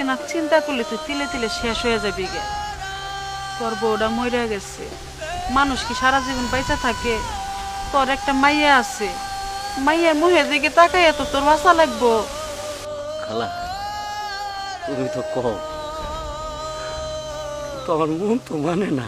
তুই না চিন্তা করলে তুই তিলে তিলে শেষ হয়ে যাবি গে। তোর বউটা মরে গেছে, মানুষ কি সারা জীবন পয়সা থাকে? তোর একটা মাইয়া আছে, মাইয়ার মুখের দিকে তাকাইয়া তো তোর বাঁচা লাগবো। খালা তুমি তো কও, তো আমার মন তো মানে না।